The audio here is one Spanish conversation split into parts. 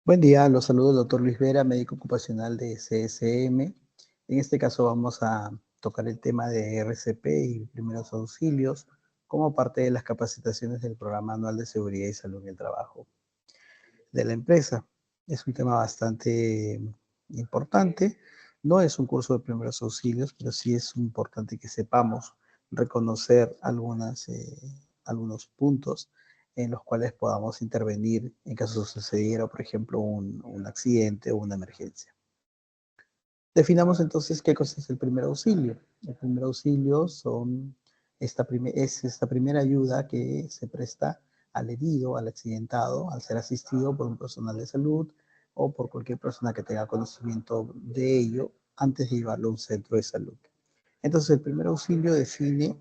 Buen día, los saludo el doctor Luis Vera, médico ocupacional de CSM. En este caso vamos a tocar el tema de RCP y primeros auxilios como parte de las capacitaciones del Programa Anual de Seguridad y Salud en el Trabajo de la empresa. Es un tema bastante importante. No es un curso de primeros auxilios, pero sí es importante que sepamos reconocer algunos puntos en los cuales podamos intervenir en caso sucediera, por ejemplo, un accidente o una emergencia. Definamos entonces qué cosa es el primer auxilio. El primer auxilio es esta primera ayuda que se presta al herido, al accidentado, al ser asistido por un personal de salud o por cualquier persona que tenga conocimiento de ello antes de llevarlo a un centro de salud. Entonces, el primer auxilio define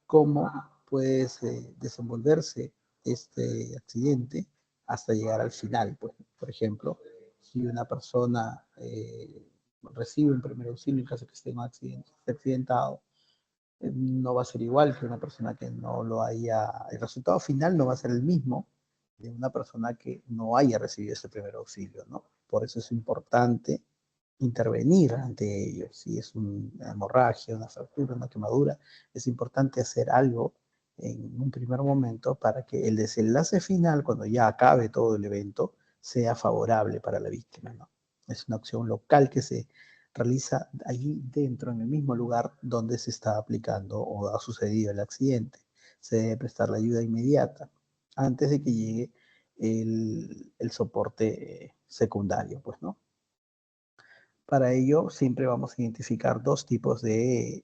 cómo puede desenvolverse este accidente hasta llegar al final. Pues, por ejemplo, si una persona recibe un primer auxilio en caso de que esté en un accidente, esté accidentado, no va a ser igual que una persona que no lo haya, el resultado final no va a ser el mismo de una persona que no haya recibido ese primer auxilio, ¿no? Por eso es importante intervenir ante ellos. Si es una hemorragia, una fractura, una quemadura, es importante hacer algo en un primer momento para que el desenlace final, cuando ya acabe todo el evento, sea favorable para la víctima, ¿no? Es una acción local que se realiza allí dentro, en el mismo lugar donde se está aplicando o ha sucedido el accidente. Se debe prestar la ayuda inmediata antes de que llegue el soporte secundario, pues, ¿no? Para ello, siempre vamos a identificar dos tipos de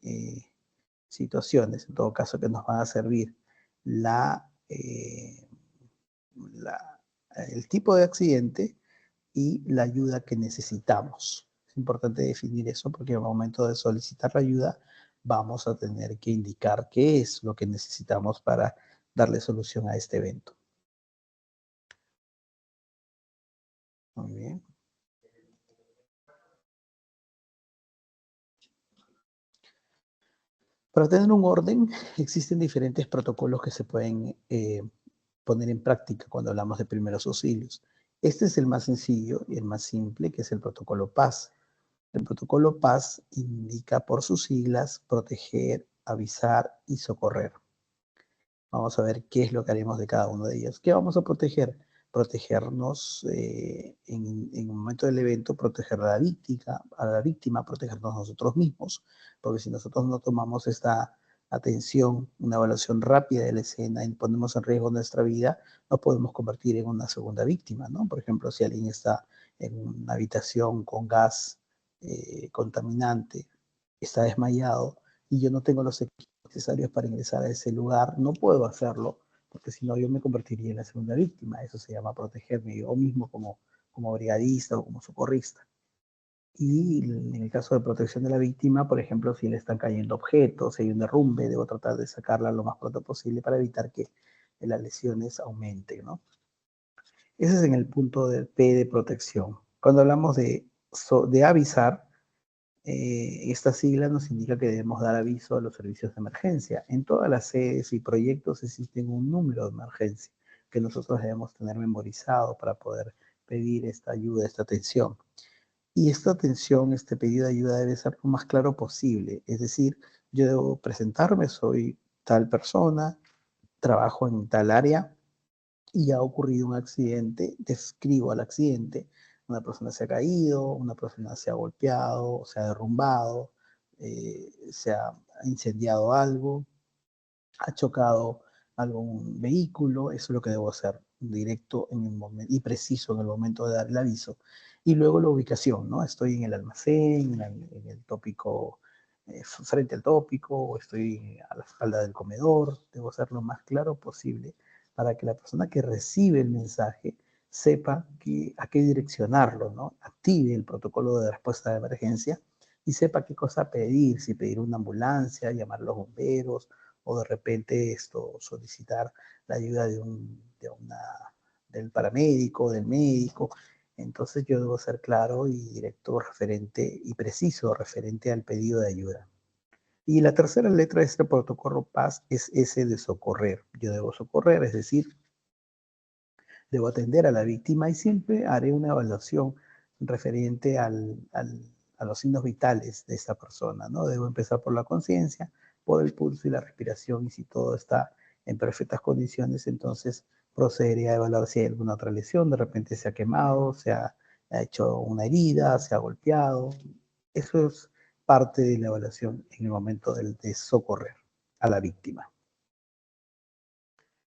situaciones, en todo caso, que nos van a servir la, eh, la- el tipo de accidente y la ayuda que necesitamos. Es importante definir eso porque al momento de solicitar la ayuda vamos a tener que indicar qué es lo que necesitamos para darle solución a este evento. Muy bien. Para tener un orden, existen diferentes protocolos que se pueden poner en práctica cuando hablamos de primeros auxilios. Este es el más sencillo y el más simple, que es el protocolo PAS. El protocolo PAS indica por sus siglas proteger, avisar y socorrer. Vamos a ver qué es lo que haremos de cada uno de ellos. ¿Qué vamos a proteger? Protegernos en el momento del evento, proteger a la víctima, protegernos nosotros mismos, porque si nosotros no tomamos esta atención, una evaluación rápida de la escena y ponemos en riesgo nuestra vida, nos podemos convertir en una segunda víctima, ¿no? Por ejemplo, si alguien está en una habitación con gas contaminante, está desmayado y yo no tengo los equipos necesarios para ingresar a ese lugar, no puedo hacerlo, porque si no yo me convertiría en la segunda víctima. Eso se llama protegerme yo mismo como brigadista o como socorrista. Y en el caso de protección de la víctima, por ejemplo, si le están cayendo objetos, si hay un derrumbe, debo tratar de sacarla lo más pronto posible para evitar que las lesiones aumenten, ¿no? Ese es en el punto de P de protección. Cuando hablamos de avisar, esta sigla nos indica que debemos dar aviso a los servicios de emergencia. En todas las sedes y proyectos existen un número de emergencia que nosotros debemos tener memorizado para poder pedir esta ayuda, esta atención. Y esta atención, este pedido de ayuda debe ser lo más claro posible. Es decir, yo debo presentarme, soy tal persona, trabajo en tal área y ha ocurrido un accidente, describo al accidente, una persona se ha caído, una persona se ha golpeado, se ha derrumbado, se ha incendiado algo, ha chocado algún vehículo, eso es lo que debo hacer directo en el momento y preciso en el momento de dar el aviso. Y luego la ubicación, ¿no? Estoy en el almacén, en el tópico, frente al tópico, o estoy a la espalda del comedor, debo ser lo más claro posible para que la persona que recibe el mensaje sepa a qué direccionarlo, ¿no? Active el protocolo de respuesta de emergencia y sepa qué cosa pedir, si pedir una ambulancia, llamar a los bomberos, o de repente solicitar la ayuda del paramédico, del médico. Entonces yo debo ser claro y directo referente y preciso referente al pedido de ayuda. Y la tercera letra de este protocolo PAS es ese de socorrer. Yo debo socorrer, es decir, debo atender a la víctima y siempre haré una evaluación referente a los signos vitales de esta persona, ¿no? Debo empezar por la conciencia, por el pulso y la respiración, y si todo está en perfectas condiciones, entonces procederé a evaluar si hay alguna otra lesión, de repente se ha quemado, ha hecho una herida, se ha golpeado. Eso es parte de la evaluación en el momento de socorrer a la víctima.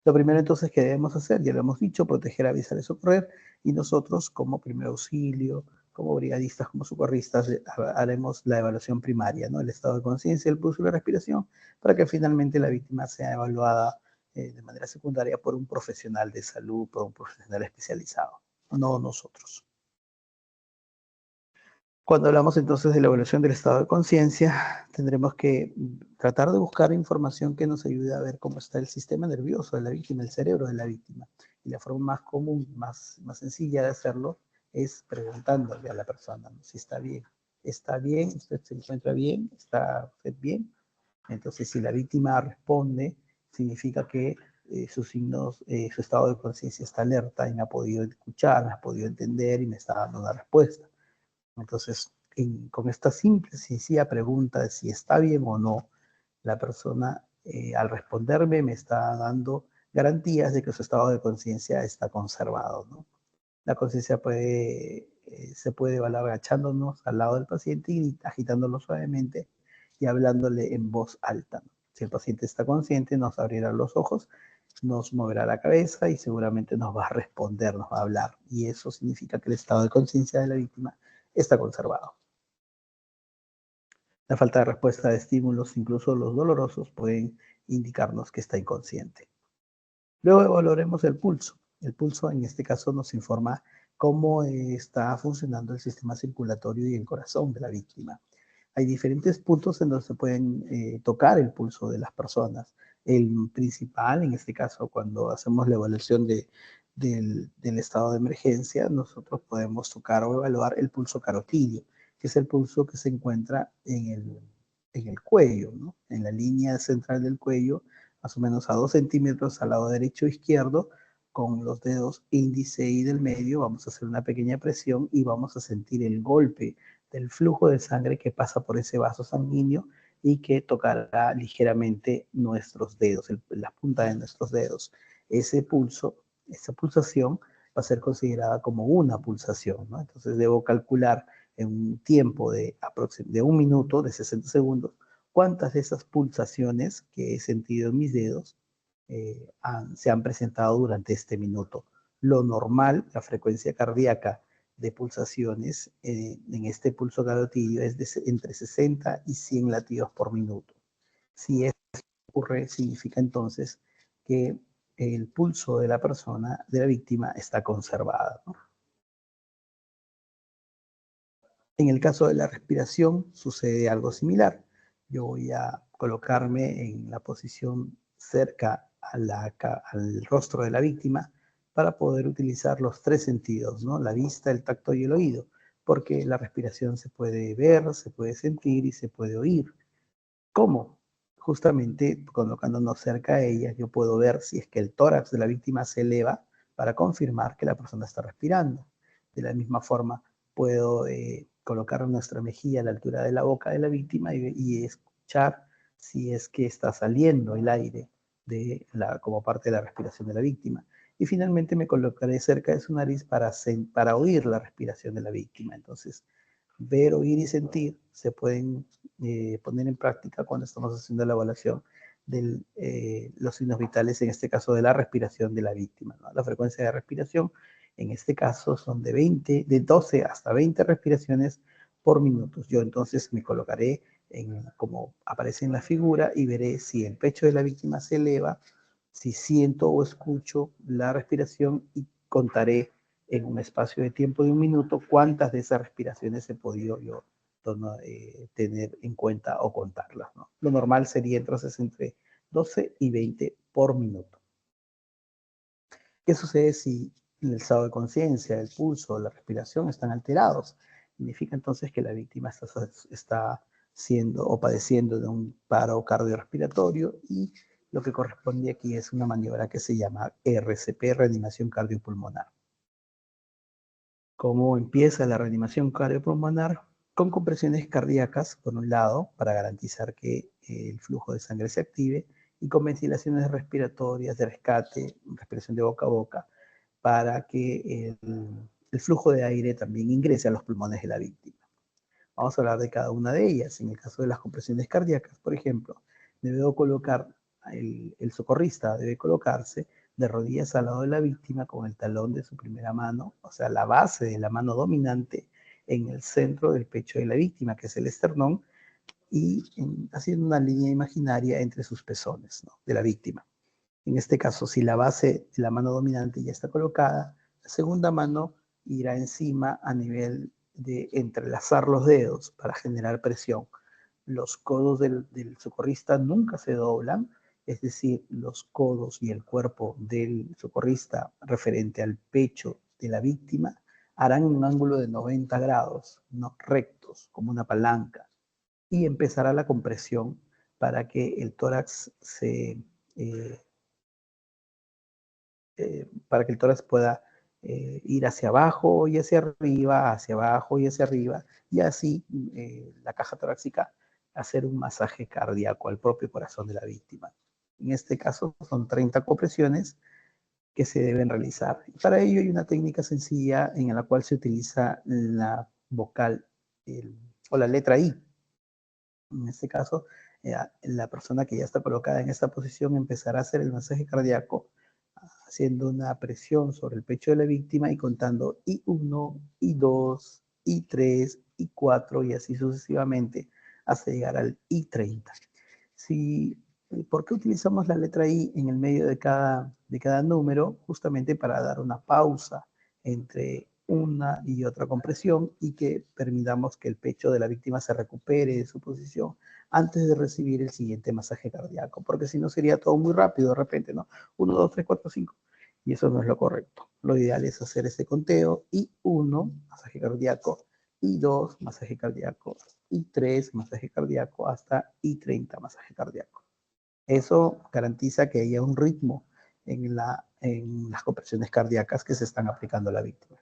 Lo primero entonces que debemos hacer, ya lo hemos dicho, proteger, avisar y socorrer, y nosotros como primer auxilio, como brigadistas, como socorristas, haremos la evaluación primaria, ¿no? El estado de conciencia, el pulso y la respiración, para que finalmente la víctima sea evaluada de manera secundaria por un profesional de salud, por un profesional especializado, no nosotros. Cuando hablamos entonces de la evaluación del estado de conciencia, tendremos que tratar de buscar información que nos ayude a ver cómo está el sistema nervioso de la víctima, el cerebro de la víctima. Y la forma más común, más sencilla de hacerlo es preguntándole a la persona, ¿no? Si está bien. ¿Está bien? ¿Usted se encuentra bien? ¿Está usted bien? Entonces, si la víctima responde, significa que sus signos, su estado de conciencia está alerta y me ha podido escuchar, me ha podido entender y me está dando una respuesta. Entonces, con esta simple, sencilla pregunta de si está bien o no, la persona al responderme me está dando garantías de que su estado de conciencia está conservado, ¿no? La conciencia se puede evaluar agachándonos al lado del paciente y agitándolo suavemente y hablándole en voz alta, ¿no? Si el paciente está consciente, nos abrirá los ojos, nos moverá la cabeza y seguramente nos va a responder, nos va a hablar. Y eso significa que el estado de conciencia de la víctima está conservado. La falta de respuesta de estímulos, incluso los dolorosos, pueden indicarnos que está inconsciente. Luego evaluaremos el pulso. El pulso en este caso nos informa cómo está funcionando el sistema circulatorio y el corazón de la víctima. Hay diferentes puntos en donde se pueden tocar el pulso de las personas. El principal, en este caso, cuando hacemos la evaluación del estado de emergencia, nosotros podemos tocar o evaluar el pulso carotidio, que es el pulso que se encuentra en el cuello, ¿no? En la línea central del cuello, más o menos a 2 centímetros al lado derecho e izquierdo, con los dedos índice y del medio, vamos a hacer una pequeña presión y vamos a sentir el golpe del flujo de sangre que pasa por ese vaso sanguíneo y que tocará ligeramente nuestros dedos, la punta de nuestros dedos. Ese pulso, esa pulsación va a ser considerada como una pulsación, ¿no? Entonces debo calcular en un tiempo de 1 minuto, de 60 segundos, cuántas de esas pulsaciones que he sentido en mis dedos se han presentado durante este minuto. Lo normal, la frecuencia cardíaca de pulsaciones en este pulso carotidio es entre 60 y 100 latidos por minuto. Si esto ocurre, significa entonces que el pulso de la persona, de la víctima, está conservado, ¿no? En el caso de la respiración sucede algo similar. Yo voy a colocarme en la posición cerca al rostro de la víctima para poder utilizar los 3 sentidos, ¿no? La vista, el tacto y el oído, porque la respiración se puede ver, se puede sentir y se puede oír. ¿Cómo? Justamente colocándonos cerca a ella, yo puedo ver si es que el tórax de la víctima se eleva para confirmar que la persona está respirando. De la misma forma, puedo colocar nuestra mejilla a la altura de la boca de la víctima y escuchar si es que está saliendo el aire como parte de la respiración de la víctima. Y finalmente me colocaré cerca de su nariz para oír la respiración de la víctima. Entonces, ver, oír y sentir se pueden poner en práctica cuando estamos haciendo la evaluación de los signos vitales, en este caso de la respiración de la víctima, ¿no? La frecuencia de respiración, en este caso, son de 12 hasta 20 respiraciones por minuto. Yo entonces me colocaré como aparece en la figura y veré si el pecho de la víctima se eleva, si siento o escucho la respiración y contaré en un espacio de tiempo de 1 minuto cuántas de esas respiraciones he podido yo tener en cuenta o contarlas, ¿no? Lo normal sería entonces entre 12 y 20 por minuto. ¿Qué sucede si el estado de conciencia, el pulso, la respiración están alterados? Significa entonces que la víctima está siendo o padeciendo de un paro cardiorrespiratorio y lo que corresponde aquí es una maniobra que se llama RCP, reanimación cardiopulmonar. ¿Cómo empieza la reanimación cardiopulmonar? Con compresiones cardíacas, por un lado, para garantizar que el flujo de sangre se active, y con ventilaciones respiratorias de rescate, respiración de boca a boca, para que el flujo de aire también ingrese a los pulmones de la víctima. Vamos a hablar de cada una de ellas. En el caso de las compresiones cardíacas, por ejemplo, el socorrista debe colocarse de rodillas al lado de la víctima con el talón de su primera mano, o sea, la base de la mano dominante en el centro del pecho de la víctima, que es el esternón, y haciendo una línea imaginaria entre sus pezones, ¿no?, de la víctima. En este caso, si la base de la mano dominante ya está colocada, la segunda mano irá encima a nivel de entrelazar los dedos para generar presión. Los codos del socorrista nunca se doblan, es decir, los codos y el cuerpo del socorrista referente al pecho de la víctima harán un ángulo de 90 grados, no rectos, como una palanca, y empezará la compresión para que el tórax eh, para que el tórax pueda ir hacia abajo y hacia arriba, hacia abajo y hacia arriba, y así la caja torácica hacer un masaje cardíaco al propio corazón de la víctima. En este caso son 30 compresiones que se deben realizar. Para ello hay una técnica sencilla en la cual se utiliza la vocal o la letra I. En este caso, la persona que ya está colocada en esta posición empezará a hacer el masaje cardíaco haciendo una presión sobre el pecho de la víctima y contando I1, I2, I3, I4 y así sucesivamente hasta llegar al I30. Si, ¿Por qué utilizamos la letra I en el medio de cada número? Justamente para dar una pausa entre una y otra compresión y que permitamos que el pecho de la víctima se recupere de su posición antes de recibir el siguiente masaje cardíaco, porque si no sería todo muy rápido de repente, ¿no? 1, 2, 3, 4, 5. Y eso no es lo correcto. Lo ideal es hacer ese conteo. I1, masaje cardíaco. I2, masaje cardíaco. I3, masaje cardíaco. Hasta I30, masaje cardíaco. Eso garantiza que haya un ritmo en las compresiones cardíacas que se están aplicando a la víctima.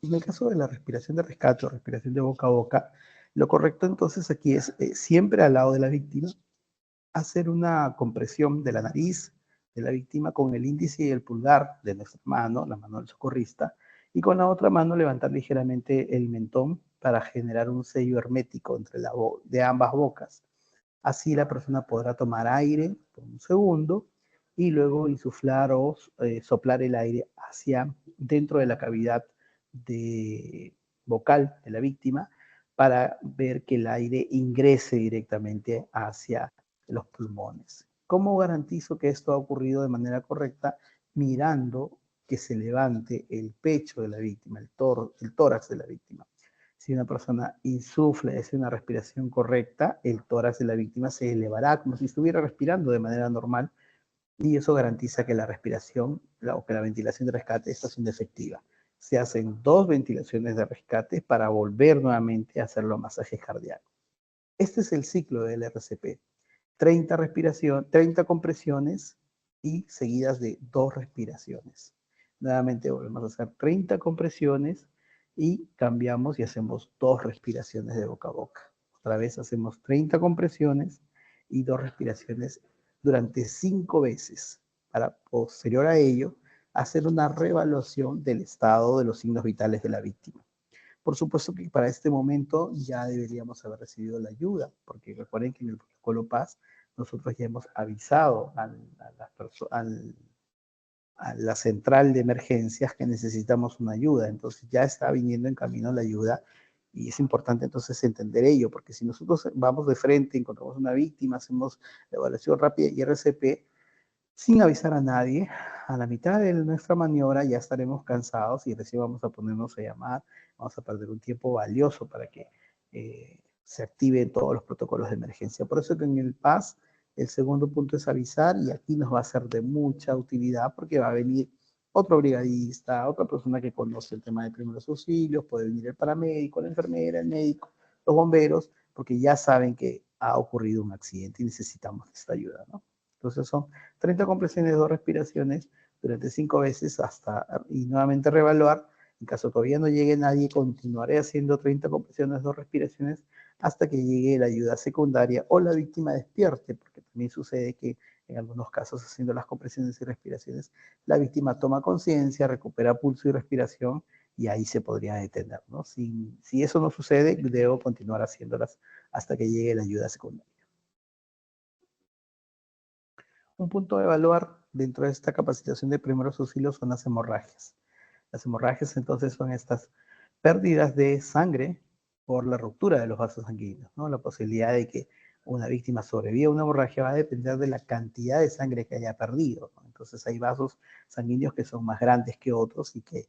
En el caso de la respiración de rescate o respiración de boca a boca, lo correcto entonces aquí es siempre al lado de la víctima, hacer una compresión de la nariz de la víctima con el índice y el pulgar de nuestra mano, la mano del socorrista, y con la otra mano levantar ligeramente el mentón para generar un sello hermético de ambas bocas. Así la persona podrá tomar aire por un segundo y luego insuflar o soplar el aire hacia dentro de la cavidad vocal de la víctima para ver que el aire ingrese directamente hacia los pulmones. ¿Cómo garantizo que esto ha ocurrido de manera correcta? Mirando que se levante el pecho de la víctima, el tórax de la víctima. Si una persona insufla y hace una respiración correcta, el tórax de la víctima se elevará como si estuviera respirando de manera normal y eso garantiza que la respiración o que la ventilación de rescate está siendo efectiva. Se hacen 2 ventilaciones de rescate para volver nuevamente a hacer los masajes cardíacos. Este es el ciclo del RCP. 30 compresiones y seguidas de 2 respiraciones. Nuevamente volvemos a hacer 30 compresiones y cambiamos y hacemos 2 respiraciones de boca a boca. Otra vez hacemos 30 compresiones y 2 respiraciones durante 5 veces para posterior a ello hacer una reevaluación del estado de los signos vitales de la víctima. Por supuesto que para este momento ya deberíamos haber recibido la ayuda, porque recuerden que en el protocolo PAS nosotros ya hemos avisado a la central de emergencias que necesitamos una ayuda, entonces ya está viniendo en camino la ayuda y es importante entonces entender ello, porque si nosotros vamos de frente, encontramos una víctima, hacemos la evaluación rápida y RCP, sin avisar a nadie, a la mitad de nuestra maniobra ya estaremos cansados y recién vamos a ponernos a llamar, vamos a perder un tiempo valioso para que se activen todos los protocolos de emergencia. Por eso que en el PAS el segundo punto es avisar y aquí nos va a ser de mucha utilidad porque va a venir otro brigadista, otra persona que conoce el tema de primeros auxilios, puede venir el paramédico, la enfermera, el médico, los bomberos, porque ya saben que ha ocurrido un accidente y necesitamos esta ayuda, ¿no? Entonces son 30 compresiones, 2 respiraciones durante 5 veces y nuevamente reevaluar. En caso todavía no llegue nadie, continuaré haciendo 30 compresiones, 2 respiraciones hasta que llegue la ayuda secundaria o la víctima despierte, porque también sucede que en algunos casos haciendo las compresiones y respiraciones, la víctima toma conciencia, recupera pulso y respiración y ahí se podría detener, ¿no? Si eso no sucede, debo continuar haciéndolas hasta que llegue la ayuda secundaria. Un punto a evaluar dentro de esta capacitación de primeros auxilios son las hemorragias. Las hemorragias entonces son estas pérdidas de sangre por la ruptura de los vasos sanguíneos, ¿no? La posibilidad de que una víctima sobreviva a una hemorragia va a depender de la cantidad de sangre que haya perdido, ¿no? Entonces hay vasos sanguíneos que son más grandes que otros y que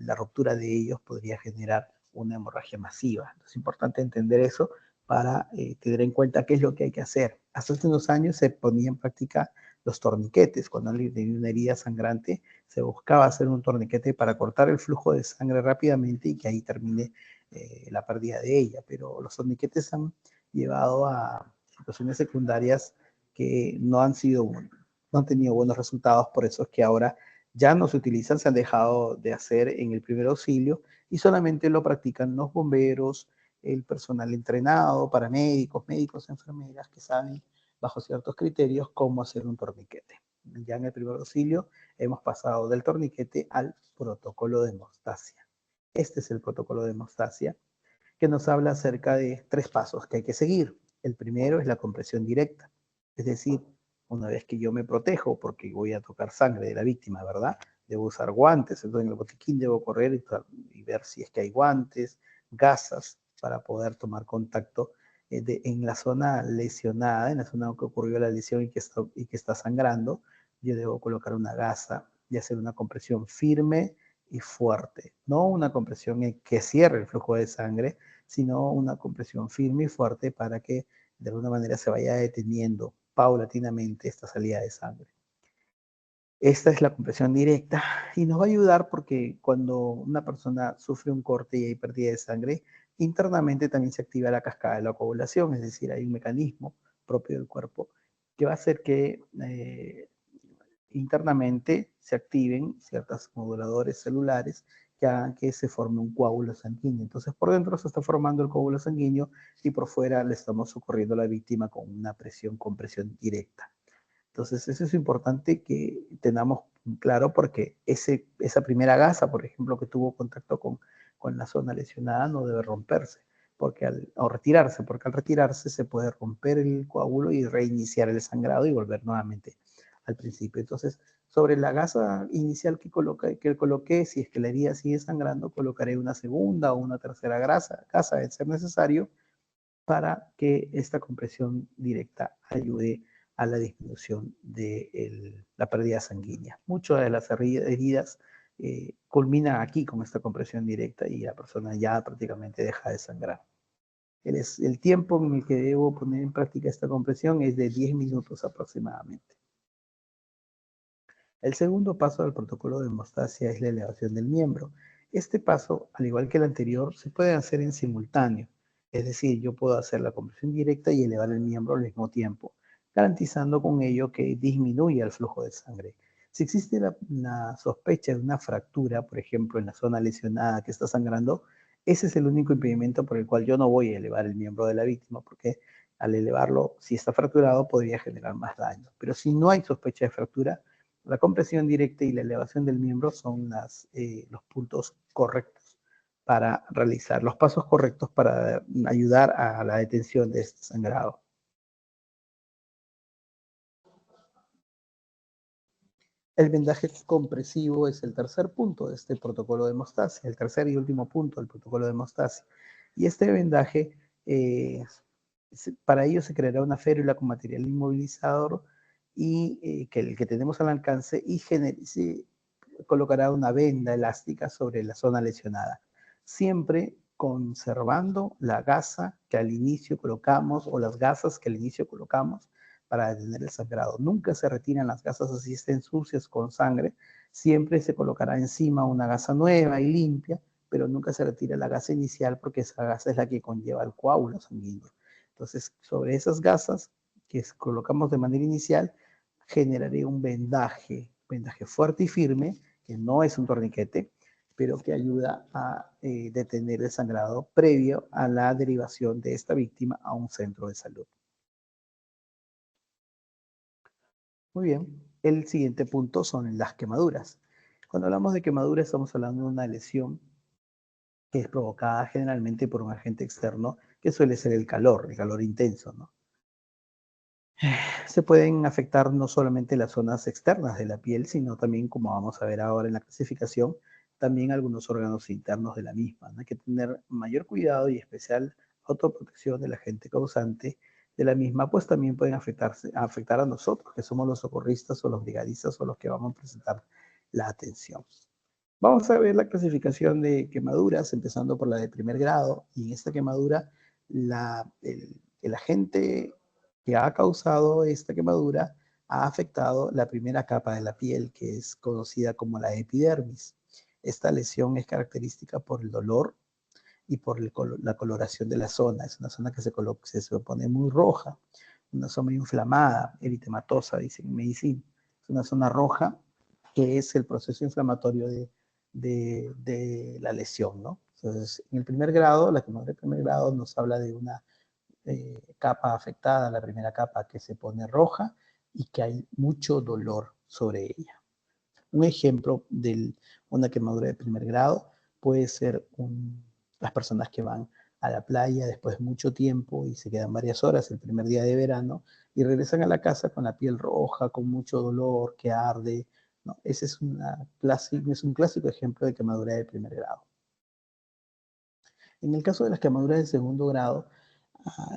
la ruptura de ellos podría generar una hemorragia masiva. Entonces es importante entender eso para tener en cuenta qué es lo que hay que hacer. Hace unos años se ponía en práctica los torniquetes. Cuando alguien tenía una herida sangrante, se buscaba hacer un torniquete para cortar el flujo de sangre rápidamente y que ahí termine la pérdida de ella. Pero los torniquetes han llevado a situaciones secundarias que no han tenido buenos resultados, por eso es que ahora ya no se utilizan, se han dejado de hacer en el primer auxilio y solamente lo practican los bomberos, el personal entrenado, paramédicos, médicos, enfermeras que saben bajo ciertos criterios cómo hacer un torniquete. Ya en el primer auxilio hemos pasado del torniquete al protocolo de hemostasia. Este es el protocolo de hemostasia que nos habla acerca de 3 pasos que hay que seguir. El primero es la compresión directa, es decir, una vez que yo me protejo porque voy a tocar sangre de la víctima, ¿verdad? Debo usar guantes, entonces en el botiquín debo correr y ver si es que hay guantes, gasas, para poder tomar contacto en la zona lesionada, en la zona que ocurrió la lesión y que está sangrando. Yo debo colocar una gasa y hacer una compresión firme y fuerte, no una compresión que cierre el flujo de sangre, sino una compresión firme y fuerte para que de alguna manera se vaya deteniendo paulatinamente esta salida de sangre. Esta es la compresión directa y nos va a ayudar porque cuando una persona sufre un corte y hay pérdida de sangre, internamente también se activa la cascada de la coagulación, es decir, hay un mecanismo propio del cuerpo que va a hacer que internamente se activen ciertos moduladores celulares que hagan que se forme un coágulo sanguíneo. Entonces, por dentro se está formando el coágulo sanguíneo y por fuera le estamos socorriendo a la víctima con una compresión directa. Entonces, eso es importante que tengamos claro porque esa primera gasa, por ejemplo, que tuvo contacto con la zona lesionada, no debe romperse o retirarse, porque al retirarse se puede romper el coágulo y reiniciar el sangrado y volver nuevamente al principio. Entonces, sobre la gasa inicial que coloqué, si es que la herida sigue sangrando, colocaré una segunda o una tercera gasa de ser necesario para que esta compresión directa ayude a la disminución de la pérdida sanguínea. Muchas de las heridas culminan aquí con esta compresión directa y la persona ya prácticamente deja de sangrar. El tiempo en el que debo poner en práctica esta compresión es de 10 minutos aproximadamente. El segundo paso del protocolo de hemostasia es la elevación del miembro. Este paso, al igual que el anterior, se puede hacer en simultáneo. Es decir, yo puedo hacer la compresión directa y elevar el miembro al mismo tiempo, garantizando con ello que disminuya el flujo de sangre. Si existe la sospecha de una fractura, por ejemplo, en la zona lesionada que está sangrando, ese es el único impedimento por el cual yo no voy a elevar el miembro de la víctima, porque al elevarlo, si está fracturado, podría generar más daño. Pero si no hay sospecha de fractura, la compresión directa y la elevación del miembro son los puntos correctos para realizar, los pasos correctos para ayudar a la detención de este sangrado. El vendaje compresivo es el tercer punto de este protocolo de hemostasia, el tercer y último punto del protocolo de hemostasia. Y este vendaje, para ello se creará una férula con material inmovilizador y el que tenemos al alcance y se colocará una venda elástica sobre la zona lesionada, siempre conservando la gasa que al inicio colocamos o las gasas que al inicio colocamos para detener el sangrado. Nunca se retiran las gasas así estén sucias con sangre, siempre se colocará encima una gasa nueva y limpia, pero nunca se retira la gasa inicial porque esa gasa es la que conlleva el coágulo sanguíneo. Entonces, sobre esas gasas que colocamos de manera inicial, generaré un vendaje fuerte y firme, que no es un torniquete, pero que ayuda a detener el sangrado previo a la derivación de esta víctima a un centro de salud. Muy bien, el siguiente punto son las quemaduras. Cuando hablamos de quemadura estamos hablando de una lesión que es provocada generalmente por un agente externo que suele ser el calor intenso, ¿no? Se pueden afectar no solamente las zonas externas de la piel, sino también, como vamos a ver ahora en la clasificación, también algunos órganos internos de la misma, ¿no? Hay que tener mayor cuidado y especial autoprotección del agente causante de la misma, pues también pueden afectar a nosotros, que somos los socorristas o los brigadistas o los que vamos a presentar la atención. Vamos a ver la clasificación de quemaduras, empezando por la de primer grado. Y en esta quemadura, el agente que ha causado esta quemadura ha afectado la primera capa de la piel, que es conocida como la epidermis. Esta lesión es característica por el dolor y por la coloración de la zona. Es una zona que se pone muy roja, una zona inflamada, eritematosa, dicen en medicina. Es una zona roja que es el proceso inflamatorio de la lesión, ¿no? Entonces, en el primer grado, la quemadura de primer grado nos habla de una capa afectada, la primera capa que se pone roja y que hay mucho dolor sobre ella. Un ejemplo de una quemadura de primer grado puede ser las personas que van a la playa después de mucho tiempo y se quedan varias horas el primer día de verano y regresan a la casa con la piel roja, con mucho dolor, que arde, ¿no? Ese es un clásico ejemplo de quemadura de primer grado. En el caso de las quemaduras de segundo grado,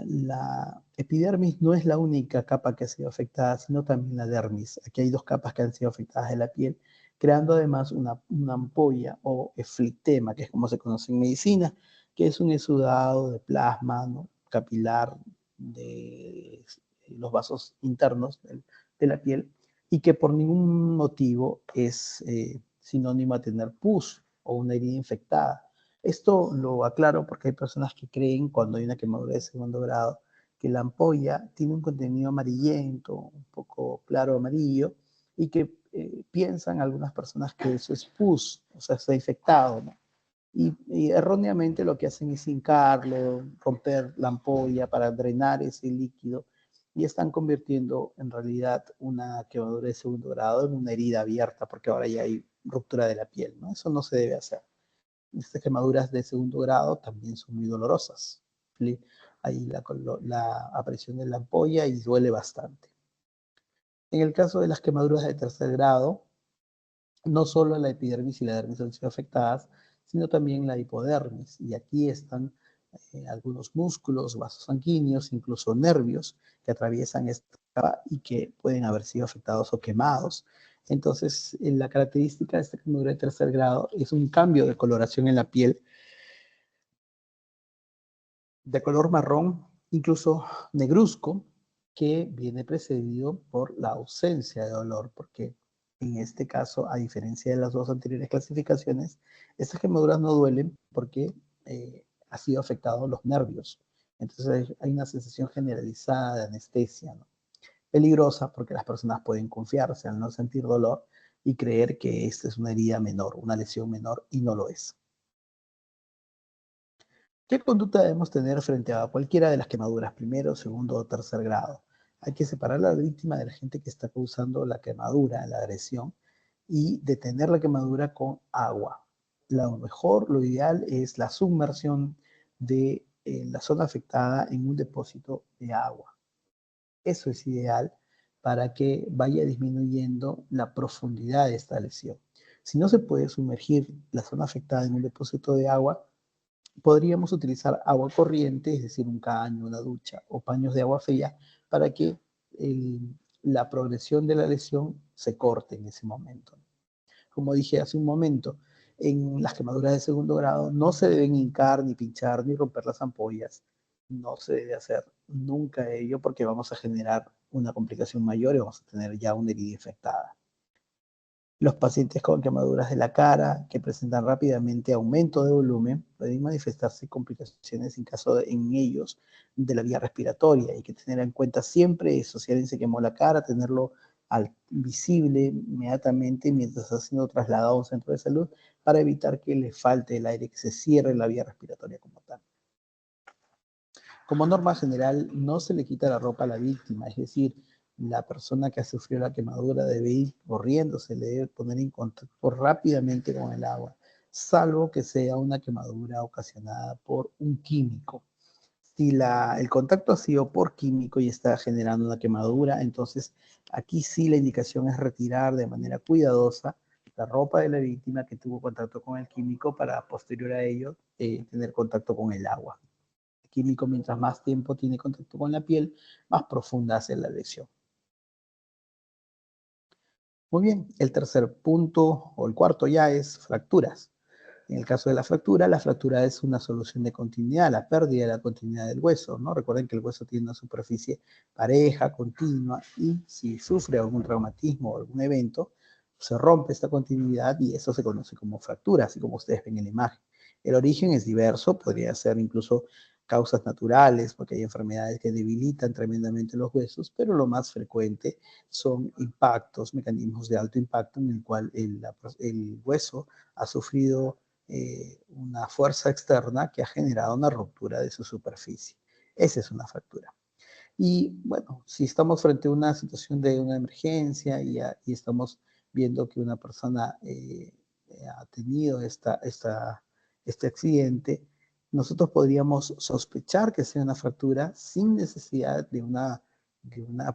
la epidermis no es la única capa que ha sido afectada, sino también la dermis. Aquí hay dos capas que han sido afectadas de la piel, creando además una ampolla o eflictema, que es como se conoce en medicina, que es un exudado de plasma, ¿no? Capilar de los vasos internos de la piel y que por ningún motivo es sinónimo a tener pus o una herida infectada. Esto lo aclaro porque hay personas que creen cuando hay una quemadura de segundo grado que la ampolla tiene un contenido amarillento, un poco claro amarillo, y que piensan algunas personas que eso es pus, o sea, está infectado, ¿no? Y erróneamente lo que hacen es hincarlo, romper la ampolla para drenar ese líquido y están convirtiendo en realidad una quemadura de segundo grado en una herida abierta porque ahora ya hay ruptura de la piel, ¿no? Eso no se debe hacer. Estas quemaduras de segundo grado también son muy dolorosas. Hay la aparición de la ampolla y duele bastante. En el caso de las quemaduras de tercer grado, no solo la epidermis y la dermis han sido afectadas, sino también la hipodermis. Y aquí están algunos músculos, vasos sanguíneos, incluso nervios que atraviesan esta capa y que pueden haber sido afectados o quemados. Entonces, la característica de esta quemadura de tercer grado es un cambio de coloración en la piel de color marrón, incluso negruzco, que viene precedido por la ausencia de dolor, porque en este caso, a diferencia de las dos anteriores clasificaciones, estas quemaduras no duelen porque ha sido afectado los nervios. Entonces hay una sensación generalizada de anestesia, ¿no? Peligrosa porque las personas pueden confiarse al no sentir dolor y creer que esta es una herida menor, una lesión menor, y no lo es. ¿Qué conducta debemos tener frente a cualquiera de las quemaduras, primero, segundo o tercer grado? Hay que separar a la víctima de la gente que está causando la quemadura, la agresión, y detener la quemadura con agua. Lo mejor, lo ideal es la sumersión de la zona afectada en un depósito de agua. Eso es ideal para que vaya disminuyendo la profundidad de esta lesión. Si no se puede sumergir la zona afectada en un depósito de agua, podríamos utilizar agua corriente, es decir, un caño, una ducha o paños de agua fría para que la progresión de la lesión se corte en ese momento. Como dije hace un momento, en las quemaduras de segundo grado no se deben hincar, ni pinchar, ni romper las ampollas. No se debe hacer nunca ello porque vamos a generar una complicación mayor y vamos a tener ya una herida infectada. Los pacientes con quemaduras de la cara que presentan rápidamente aumento de volumen pueden manifestarse complicaciones en ellos de la vía respiratoria. Hay que tener en cuenta siempre eso, si alguien se quemó la cara, tenerlo visible inmediatamente mientras está siendo trasladado a un centro de salud para evitar que le falte el aire, que se cierre la vía respiratoria como tal. Como norma general, no se le quita la ropa a la víctima, es decir, la persona que ha sufrido la quemadura debe ir corriendo, se le debe poner en contacto rápidamente con el agua, salvo que sea una quemadura ocasionada por un químico. Si el contacto ha sido por químico y está generando una quemadura, entonces aquí sí la indicación es retirar de manera cuidadosa la ropa de la víctima que tuvo contacto con el químico para posterior a ello tener contacto con el agua. El químico, mientras más tiempo tiene contacto con la piel, más profunda hace la lesión. Muy bien, el tercer punto o el cuarto ya es fracturas. En el caso de la fractura es una solución de continuidad, la pérdida de la continuidad del hueso, ¿no? Recuerden que el hueso tiene una superficie pareja, continua, y si sufre algún traumatismo o algún evento, se rompe esta continuidad y eso se conoce como fractura, así como ustedes ven en la imagen. El origen es diverso, podría ser incluso causas naturales, porque hay enfermedades que debilitan tremendamente los huesos, pero lo más frecuente son impactos, mecanismos de alto impacto en el cual el hueso ha sufrido una fuerza externa que ha generado una ruptura de su superficie. Esa es una fractura. Y bueno, si estamos frente a una situación de una emergencia y estamos viendo que una persona ha tenido este accidente, nosotros podríamos sospechar que sea una fractura sin necesidad de una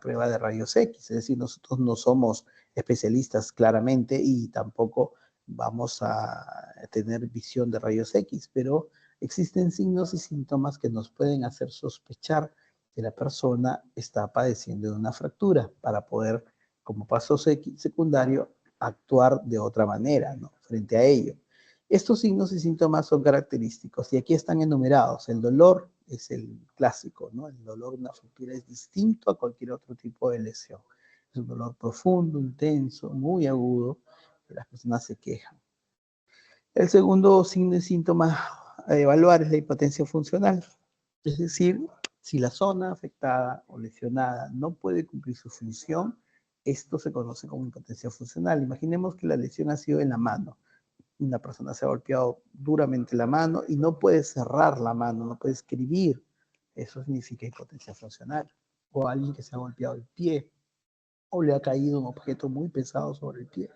prueba de rayos X. Es decir, nosotros no somos especialistas claramente y tampoco vamos a tener visión de rayos X, pero existen signos y síntomas que nos pueden hacer sospechar que la persona está padeciendo de una fractura para poder, como paso secundario, actuar de otra manera, ¿no? Frente a ello. Estos signos y síntomas son característicos y aquí están enumerados. El dolor es el clásico, ¿no? El dolor de una fractura es distinto a cualquier otro tipo de lesión. Es un dolor profundo, intenso, muy agudo, que las personas se quejan. El segundo signo y síntoma a evaluar es la hipotencia funcional. Es decir, si la zona afectada o lesionada no puede cumplir su función, esto se conoce como impotencia funcional. Imaginemos que la lesión ha sido en la mano. Una persona se ha golpeado duramente la mano y no puede cerrar la mano, no puede escribir. Eso significa impotencia funcional. O alguien que se ha golpeado el pie o le ha caído un objeto muy pesado sobre el pie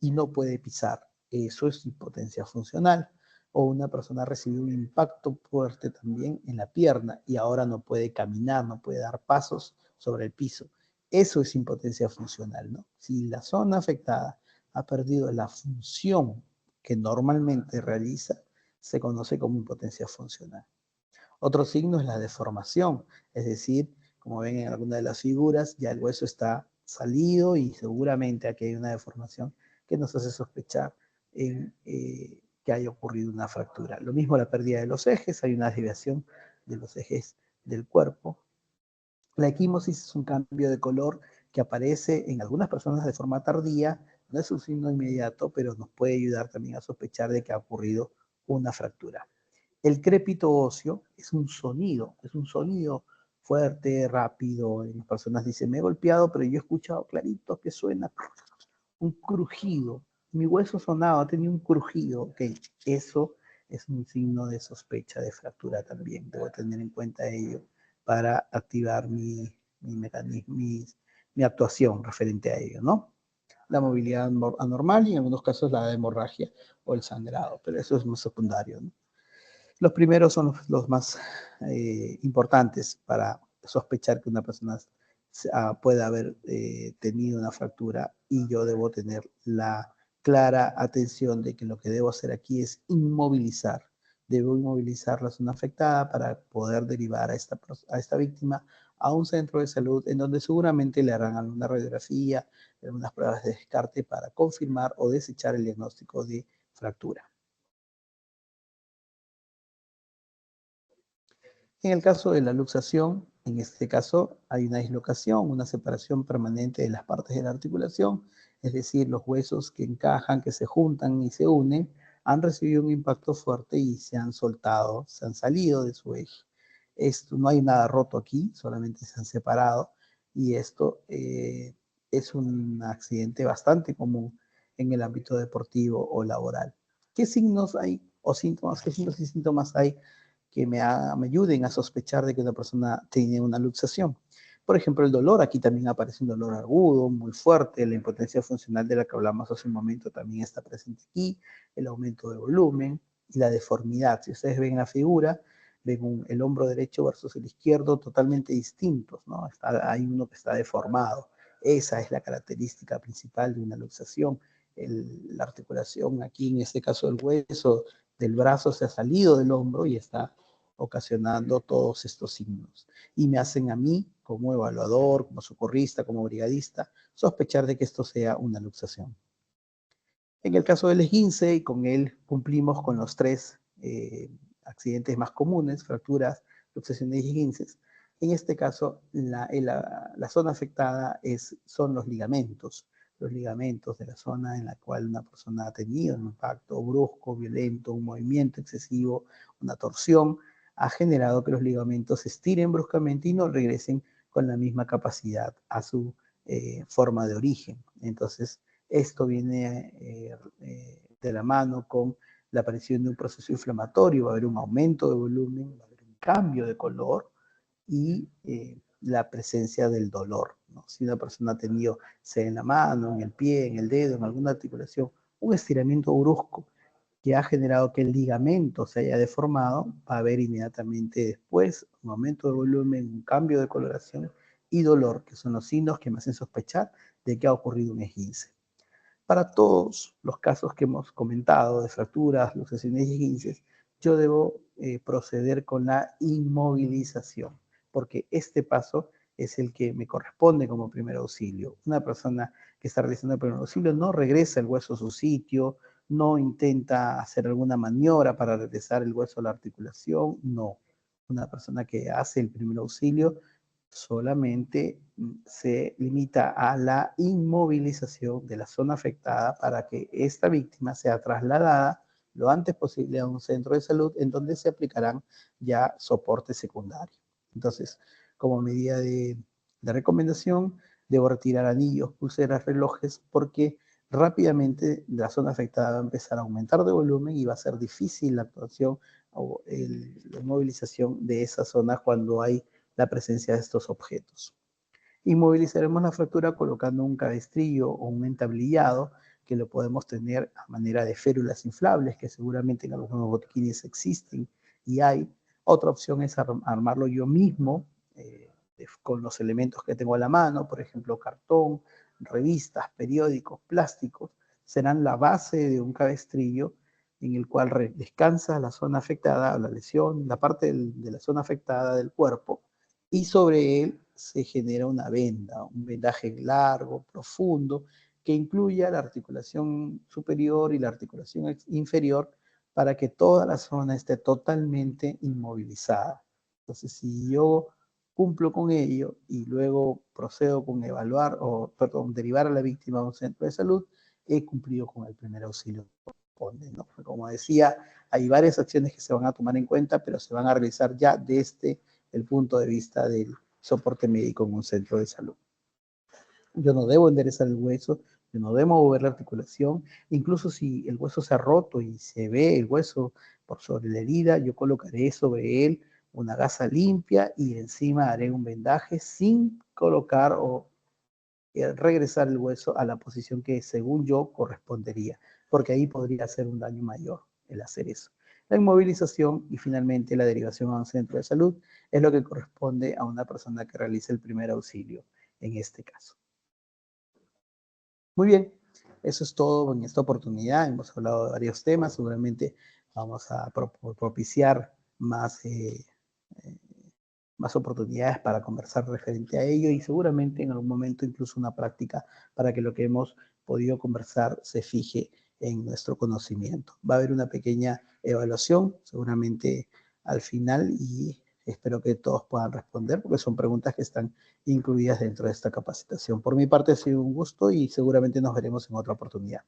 y no puede pisar. Eso es impotencia funcional. O una persona recibió un impacto fuerte también en la pierna y ahora no puede caminar, no puede dar pasos sobre el piso. Eso es impotencia funcional, ¿no? Si la zona afectada ha perdido la función que normalmente realiza, se conoce como impotencia funcional. Otro signo es la deformación, es decir, como ven en alguna de las figuras, ya el hueso está salido y seguramente aquí hay una deformación que nos hace sospechar que haya ocurrido una fractura. Lo mismo la pérdida de los ejes, hay una desviación de los ejes del cuerpo. La equimosis es un cambio de color que aparece en algunas personas de forma tardía, no es un signo inmediato, pero nos puede ayudar también a sospechar de que ha ocurrido una fractura. El crépito óseo es un sonido fuerte, rápido. Las personas dicen, me he golpeado, pero yo he escuchado clarito que suena un crujido. Mi hueso sonaba, tenía un crujido. Ok, eso es un signo de sospecha de fractura también. Debo tener en cuenta ello para activar mi mecanismo, mi actuación referente a ello, ¿no? La movilidad anormal y en algunos casos la hemorragia o el sangrado, pero eso es más secundario, ¿no? Los primeros son los más importantes para sospechar que una persona puede haber tenido una fractura y yo debo tener la clara atención de que lo que debo hacer aquí es inmovilizar. Debo inmovilizar la zona afectada para poder derivar a esta víctima a un centro de salud en donde seguramente le harán alguna radiografía, algunas pruebas de descarte para confirmar o desechar el diagnóstico de fractura. En el caso de la luxación, en este caso hay una dislocación, una separación permanente de las partes de la articulación, Es decir, los huesos que encajan, que se juntan y se unen, han recibido un impacto fuerte y se han soltado, se han salido de su eje. Esto, no hay nada roto aquí, solamente se han separado y esto es un accidente bastante común en el ámbito deportivo o laboral. ¿Qué signos hay o síntomas, qué signos y síntomas hay que me ayuden a sospechar de que una persona tiene una luxación? Por ejemplo, el dolor, aquí también aparece un dolor agudo, muy fuerte, la impotencia funcional de la que hablamos hace un momento también está presente aquí, el aumento de volumen y la deformidad. Si ustedes ven la figura, ven el hombro derecho versus el izquierdo totalmente distintos, ¿no? Hay uno que está deformado. Esa es la característica principal de una luxación. La articulación aquí, en este caso el hueso del brazo, se ha salido del hombro y está ocasionando todos estos signos. Y me hacen a mí, como evaluador, como socorrista, como brigadista, sospechar de que esto sea una luxación. En el caso del esguince, y con él cumplimos con los tres accidentes más comunes, fracturas, luxaciones y esguinces. En este caso, la zona afectada son los ligamentos de la zona en la cual una persona ha tenido un impacto brusco, violento, un movimiento excesivo, una torsión, ha generado que los ligamentos se estiren bruscamente y no regresen con la misma capacidad a su forma de origen. Entonces, esto viene de la mano con la aparición de un proceso inflamatorio, va a haber un aumento de volumen, va a haber un cambio de color y la presencia del dolor, ¿no? Si una persona ha tenido, sea en la mano, en el pie, en el dedo, en alguna articulación, un estiramiento brusco que ha generado que el ligamento se haya deformado, va a haber inmediatamente después un aumento de volumen, un cambio de coloración y dolor, que son los signos que me hacen sospechar de que ha ocurrido un esguince. Para todos los casos que hemos comentado de fracturas, luxaciones y esguinces, yo debo proceder con la inmovilización, porque este paso es el que me corresponde como primer auxilio. Una persona que está realizando el primer auxilio no regresa el hueso a su sitio, no intenta hacer alguna maniobra para regresar el hueso a la articulación, no. Una persona que hace el primer auxilio solamente se limita a la inmovilización de la zona afectada para que esta víctima sea trasladada lo antes posible a un centro de salud en donde se aplicarán ya soporte secundario. Entonces, como medida de recomendación, debo retirar anillos, pulseras, relojes, porque rápidamente la zona afectada va a empezar a aumentar de volumen y va a ser difícil la actuación o la inmovilización de esa zona cuando hay la presencia de estos objetos. Inmovilizaremos la fractura colocando un cabestrillo o un entablillado que lo podemos tener a manera de férulas inflables, que seguramente en algunos botiquines existen y hay. Otra opción es armarlo yo mismo con los elementos que tengo a la mano, por ejemplo, cartón, revistas, periódicos, plásticos, serán la base de un cabestrillo en el cual descansa la zona afectada, la lesión, la parte de la zona afectada del cuerpo, y sobre él se genera una venda, un vendaje largo, profundo, que incluya la articulación superior y la articulación inferior para que toda la zona esté totalmente inmovilizada. Entonces, si yo cumplo con ello y luego procedo con evaluar o, perdón, derivar a la víctima a un centro de salud, he cumplido con el primer auxilio. ¿No? Como decía, hay varias acciones que se van a tomar en cuenta, pero se van a realizar ya desde el punto de vista del soporte médico en un centro de salud. Yo no debo enderezar el hueso, yo no debo mover la articulación, incluso si el hueso se ha roto y se ve el hueso por sobre la herida, yo colocaré sobre él una gasa limpia y encima haré un vendaje sin colocar o regresar el hueso a la posición que según yo correspondería, porque ahí podría hacer un daño mayor el hacer eso. La inmovilización y finalmente la derivación a un centro de salud es lo que corresponde a una persona que realice el primer auxilio en este caso. Muy bien, eso es todo en esta oportunidad. Hemos hablado de varios temas, seguramente vamos a propiciar más, más oportunidades para conversar referente a ello y seguramente en algún momento incluso una práctica para que lo que hemos podido conversar se fije en nuestro conocimiento. Va a haber una pequeña evaluación seguramente al final y Espero que todos puedan responder porque son preguntas que están incluidas dentro de esta capacitación. Por mi parte ha sido un gusto y seguramente nos veremos en otra oportunidad.